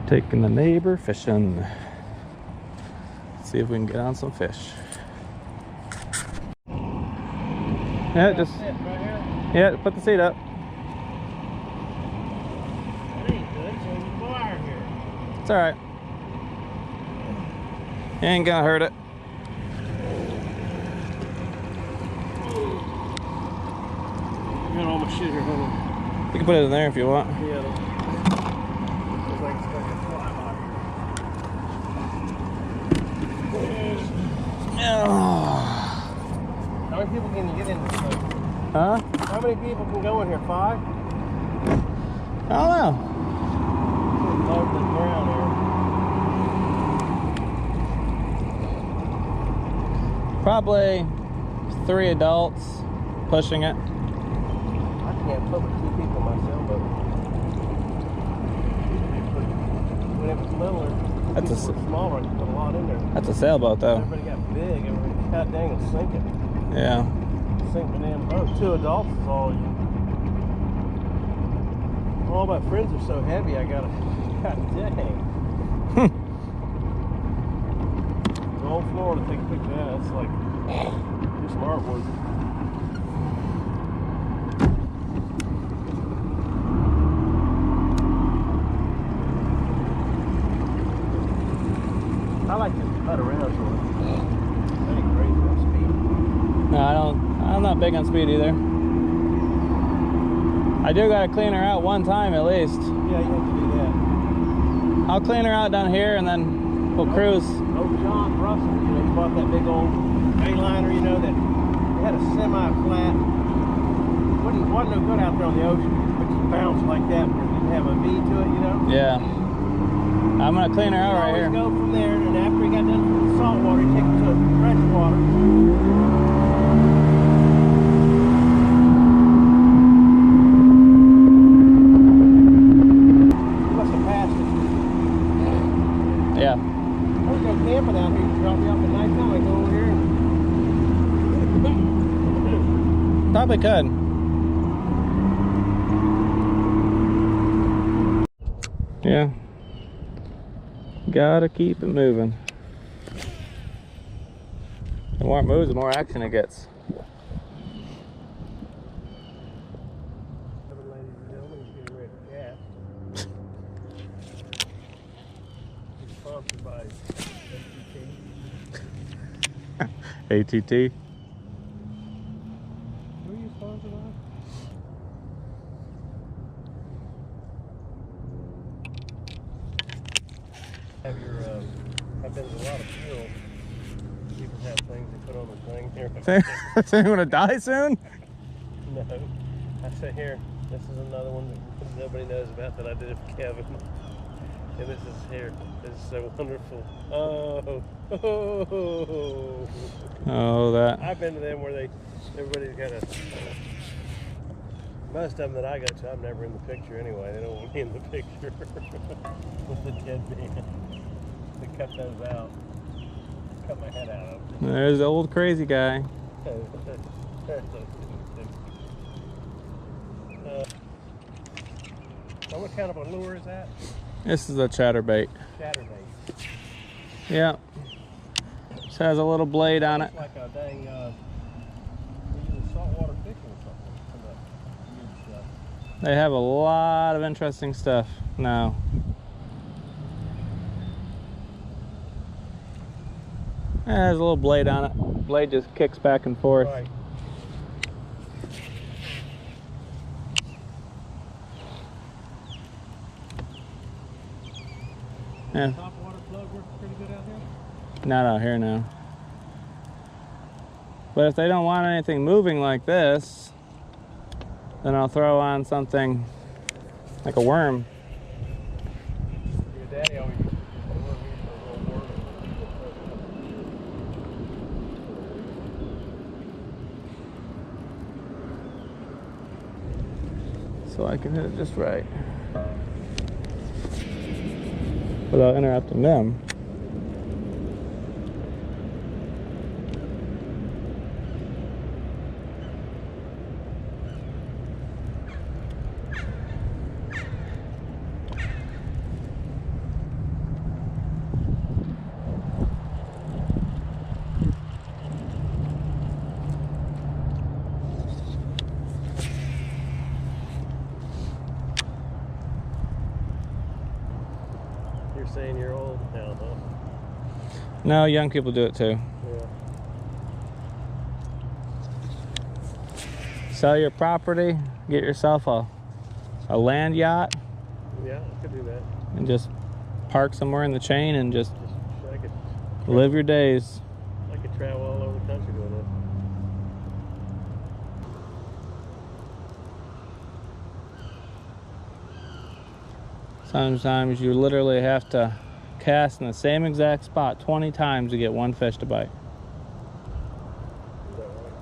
Taking the neighbor fishing. See if we can get on some fish. Yeah, just right here. Yeah, put the seat up. That ain't good. So there's wire here. It's all right. You ain't gonna hurt it. I got all my shit here. Hold on. You can put it in there if you want. Yeah. Looks like it's going to fly Oh. How many people can you get in this place? Huh? How many people can go in here? 5? I don't know. Low to the ground here. Probably 3 adults pushing it. I can't put with 2 people in my sailboat. When it was littler, That's people were smaller, I could put a lot in there. That's a sailboat though. Everybody got big, everybody, god dang, it's sinking. Yeah. Sink the damn boat. 2 adults is all you. All my friends are so heavy, I gotta, god dang. The whole floor to take a picture of that, it's like, do some artwork. I like to cut around so that ain't crazy on speed. No, I'm not big on speed either. I do gotta clean her out one time at least. Yeah, you have to do that. I'll clean her out down here and then we'll cruise. Oh, John Russell, you know, he bought that big old A-liner, you know, that it had a semi-flat. Wasn't no good out there on the ocean, but you bounce like that, where it didn't have a V to it, you know. Yeah. I'm gonna clean her out right here. Go from there, and after he got done with the salt water, he take it to fresh water. You must have passed it. Yeah. I was go camping out here. You drop me off at nighttime. I go over here. Probably could. Yeah. Gotta keep it moving. The more it moves, the more action it gets. Ladies and gentlemen, he's getting ready to cast. He's sponsored by ATT. Who are you sponsored by? Have your, I've been to a lot of funerals. People have things they put on the thing here. So you wanna die soon? No. I said, here, this is another one that nobody knows about that I did it for Kevin. And this is here. This is so wonderful. Oh, that. I've been to them where everybody's got a. Most of them that I go to, I'm never in the picture anyway. They don't want me in the picture with the dead man. They cut those out. Cut my head out of them. There's the old crazy guy. So what kind of a lure is that? This is a chatterbait. Chatterbait. Yeah. Just has a little blade on it. It's like a dang, we use saltwater fishing or something for that huge stuff. They have a lot of interesting stuff now. It has a little blade on it. Blade just kicks back and forth. Right. Yeah. Top water plug works pretty good out here? Not out here now. But if they don't want anything moving like this, then I'll throw on something like a worm. Your daddy always used to just lure me for a little worm. So I can hit it just right without interrupting them. you're saying you're old now, huh? No, young people do it too. Yeah. Sell your property, get yourself a land yacht. Yeah, I could do that. And just park somewhere in the chain and just I could live your days. I could travel all over the country doing that. Sometimes you literally have to cast in the same exact spot 20 times to get one fish to bite. Is that right?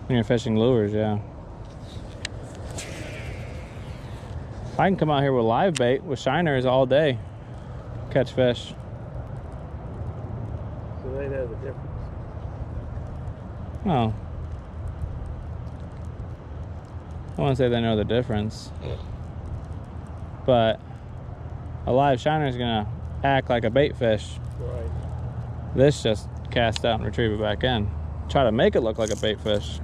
When you're fishing lures, yeah. I can come out here with live bait with shiners all day, catch fish. So they know the difference. Oh. I wouldn't say they know the difference. But a live shiner is gonna act like a bait fish. Right. This just cast out and retrieve it back in. Try to make it look like a bait fish.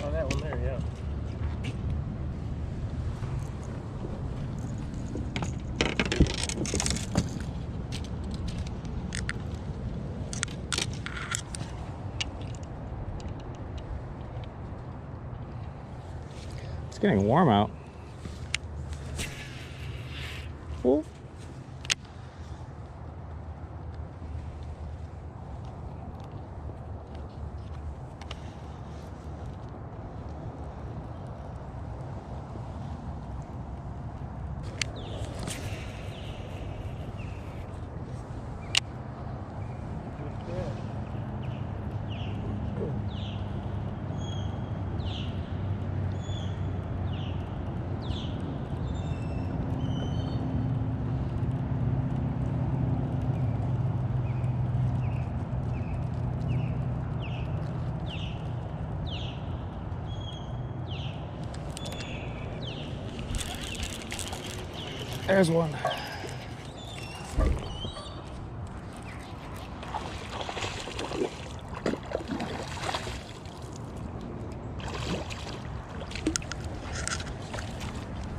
Oh, that one there, yeah. It's getting warm out. Ooh. There's one.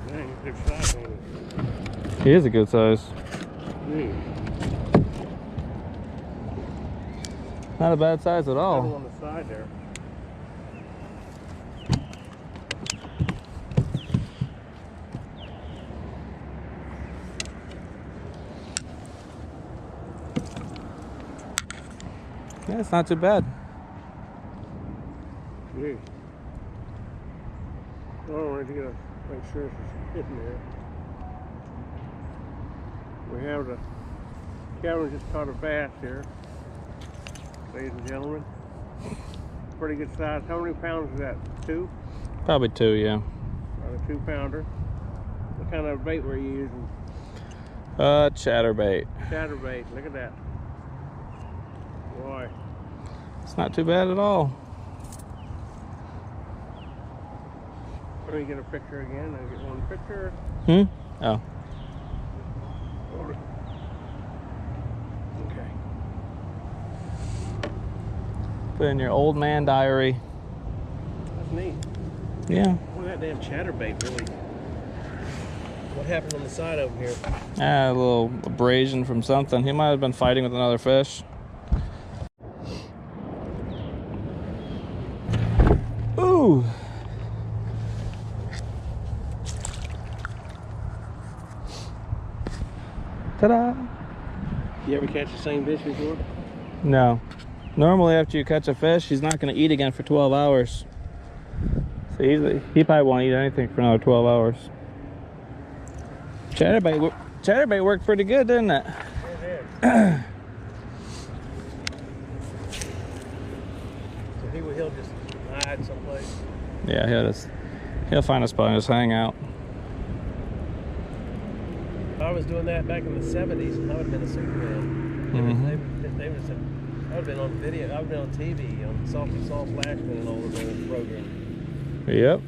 Dang, good size on it. He is a good size. Not a bad size at all. On the side there. Yeah, it's not too bad. Gee. Oh, I wanted to make sure it's hitting there. We have the Kevin just caught a bass here, ladies and gentlemen. Pretty good size. How many pounds is that? 2? Probably 2, yeah. About a 2-pounder. What kind of bait were you using? Chatterbait. Chatterbait. Look at that. Boy. It's not too bad at all. Let me get a picture again. I'll get one picture. Oh. Okay. Put in your old man diary. That's neat. Yeah. Boy, that damn chatterbait really. What happened on the side over here? A little abrasion from something. He might have been fighting with another fish. Ooh. Ta-da! You ever catch the same fish before? No. Normally after you catch a fish, he's not going to eat again for 12 hours. So he probably won't eat anything for another 12 hours. Chatterbait worked pretty good, didn't it? It did. So he'll just hide someplace. Yeah, he'll find a spot and just hang out. If I was doing that back in the 70s, I would have been a Superman. They would have said, I would have been on video, I would have been on TV, on Salty Salt Flashman and all those old programs. Yep.